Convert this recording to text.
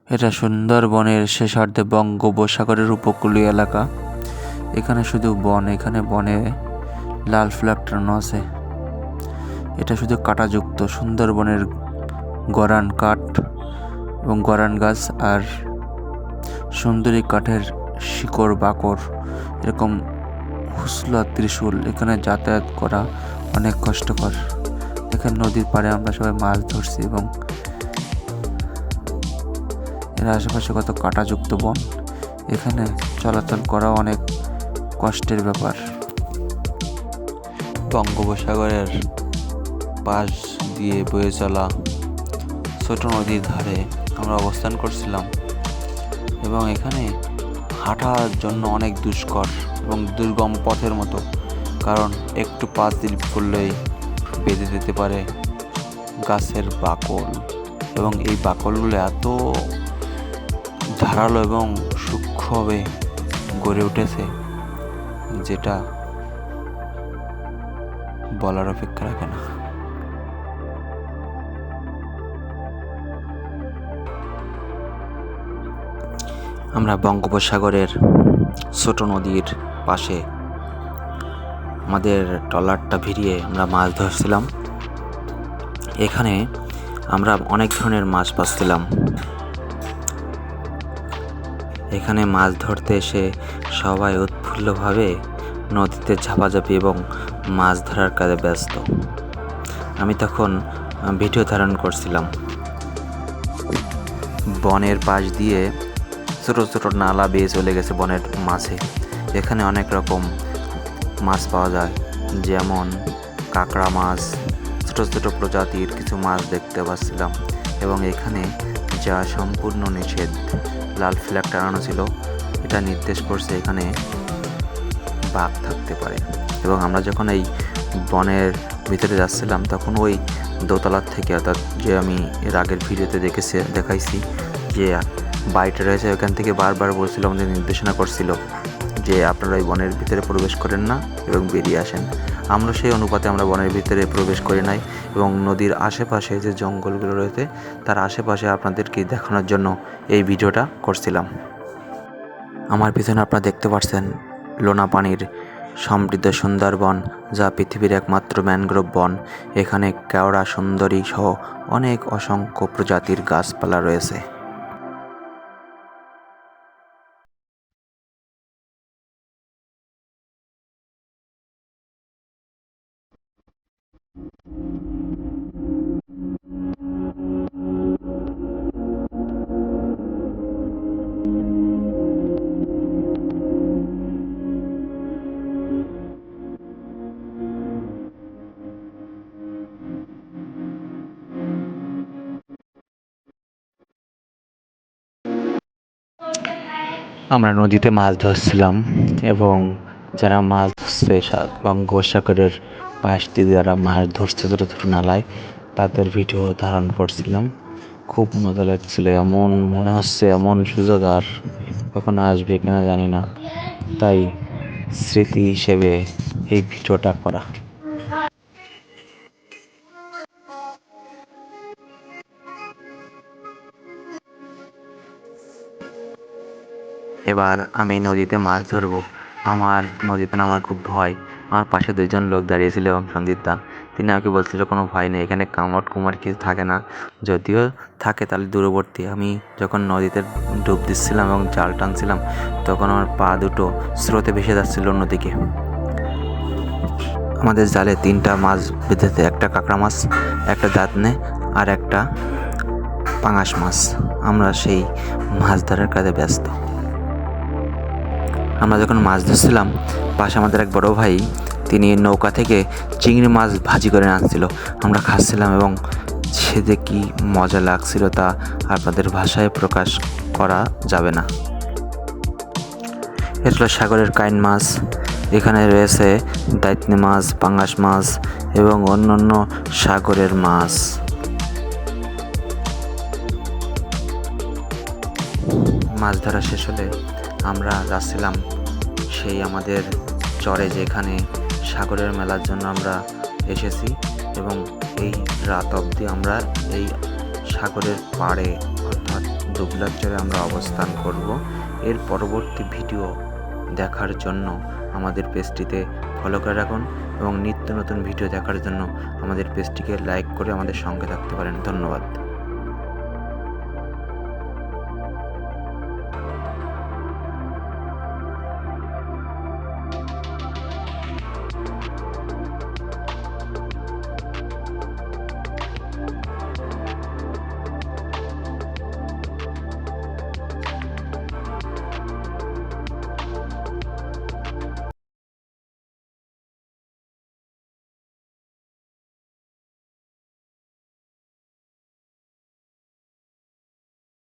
এটা সুন্দরবনের শেষার্ধে বঙ্গোপসাগরের উপকূলীয় এলাকা। এখানে শুধু বন, এখানে বনে লাল ফ্ল্যাগ টানানো আছে। এটা শুধু কাঁটাযুক্ত সুন্দরবনের গরান কাঠ এবং গরান গাছ আর সুন্দরী কাঠের শিকড় বাকড়, এরকম হুসলা ত্রিশূল। এখানে যাতায়াত করা অনেক কষ্টকর। এখানে নদীর পাড়ে আমরা সবাই মাছ ধরছি এবং এর আশেপাশে কত কাঁটাযুক্ত বন। এখানে চলাচল করা অনেক কষ্টের ব্যাপার। বঙ্গোপসাগরের পাশ দিয়ে বয়ে চলা ছোট নদীর ধারে আমরা অবস্থান করছিলাম এবং এখানে হাঁটার জন্য অনেক দুষ্কর এবং দুর্গম পথের মতো, কারণ একটু পা স্লিপ করলেই বেঁধে দিতে পারে গাছের বাকল, এবং এই বাকলগুলো এত ধারালো এবং সূক্ষ্মভাবে গড়ে উঠেছে যেটা বলার অপেক্ষা রাখে না। আমরা বঙ্গোপসাগরের ছোট নদীর পাশে আমাদের ট্রলারটা ভিড়িয়ে আমরা মাছ ধরছিলাম। এখানে আমরা অনেক ধরনের মাছ পাচ্ছিলাম। এখানে মাছ ধরতে এসে সবাই উৎফুল্লভাবে নদীতে ঝাপাঝাপি এবং মাছ ধরার কাজে ব্যস্ত। আমি তখন ভিডিও ধারণ করছিলাম। বনের পাশ দিয়ে ছোট ছোট নালা বেয়ে চলে গেছে বনের মাঝে। এখানে অনেক রকম মাছ পাওয়া যায়, যেমন কাঁকড়া মাছ, ছোট ছোট প্রজাতির কিছু মাছ দেখতে পাচ্ছিলাম। এবং এখানে যা সম্পূর্ণ নিষেধ, লাল ফ্ল্যাগ টানানো ছিল, এটা নির্দেশ করছে এখানে বাঘ থাকতে পারে। এবং আমরা যখন এই বনের ভিতরে যাচ্ছিলাম তখন ওই দোতলার থেকে, অর্থাৎ যে আমি এর আগের ভিডিওতে দেখাইছি যে বাড়িটা রয়েছে, ওখান থেকে বারবার বলছিল, আমাদের নির্দেশনা করছিল যে আপনারা ওই বনের ভিতরে প্রবেশ করেন না এবং বেরিয়ে আসেন। আমরা সেই অনুপাতে আমরা বনের ভিতরে প্রবেশ করি নাই এবং নদীর আশেপাশে যে জঙ্গলগুলো রয়েছে তার আশেপাশে আপনাদেরকে দেখানোর জন্য এই ভিডিওটা করছিলাম। আমার পিছনে আপনারা দেখতে পাচ্ছেন লোনা পানির সমৃদ্ধ সুন্দরবন, যা পৃথিবীর একমাত্র ম্যানগ্রোভ বন। এখানে কেওড়া, সুন্দরী সহ অনেক অসংখ্য প্রজাতির গাছপালা রয়েছে। আমরা নদীতে মাছ ধরছিলাম এবং যারা মাছ ধরছে বঙ্গোপসাগরের পাশ দিয়ে যারা মাছ ধরছে ছোটো ছোটো নালায়, তাদের ভিডিও ধারণ করছিলাম। খুব মজা লাগছিল। এমন মনে হচ্ছে এমন সুযোগ আর কখনো আসবে কিনা জানি না, তাই স্মৃতি হিসেবে এই ভিডিওটা করা। এবার আমি নদীতে মাছ ধরবো। আমার নদীতে নামার খুব ভয়। আমার পাশে দুইজন লোক দাঁড়িয়েছিল এবং সন্দীপ দা, তিনি আমাকে বলছিল কোনো ভয় নেই, এখানে কামড় কুমার কিছু থাকে না, যদিও থাকে তাহলে দূরবর্তী। আমি যখন নদীতে ডুব দিচ্ছিলাম এবং জাল টানছিলাম তখন আমার পা দুটো স্রোতে ভেসে যাচ্ছিল অন্যদিকে। আমাদের জালে 3টা মাছ বেঁধেছে, একটা কাঁকড়া মাছ, একটা দাঁতনে আর একটা পাঙাশ মাছ। আমরা সেই মাছ ধরার কাজে ব্যস্ত। আমরা যখন মাছ ধরছিলাম পাশে আমাদের এক বড় ভাই, তিনি নৌকা থেকে চিংড়ি মাছ ভাজি করে আনছিল। আমরা খাচ্ছিলাম এবং সে যে কী মজা লাগছিল তা আপনাদের ভাষায় প্রকাশ করা যাবে না। এটা হলো সাগরের কাইন মাছ। এখানে রয়েছে দাইতনি মাছ, পাঙাশ মাছ এবং অন্যান্য সাগরের মাছ। মাছ ধরা শেষ হলে আমরা যাচ্ছিলাম সেই আমাদের চরে, যেখানে সাগরের মেলার জন্য আমরা এসেছি এবং এই রাত অবধি আমরা এই সাগরের পাড়ে অর্থাৎ দুবলারচরে আমরা অবস্থান করব। এর পরবর্তী ভিডিও দেখার জন্য আমাদের পেজটিতে ফলো করে রাখুন এবং নিত্য নতুন ভিডিও দেখার জন্য আমাদের পেজটিকে লাইক করে আমাদের সঙ্গে থাকতে পারেন। ধন্যবাদ।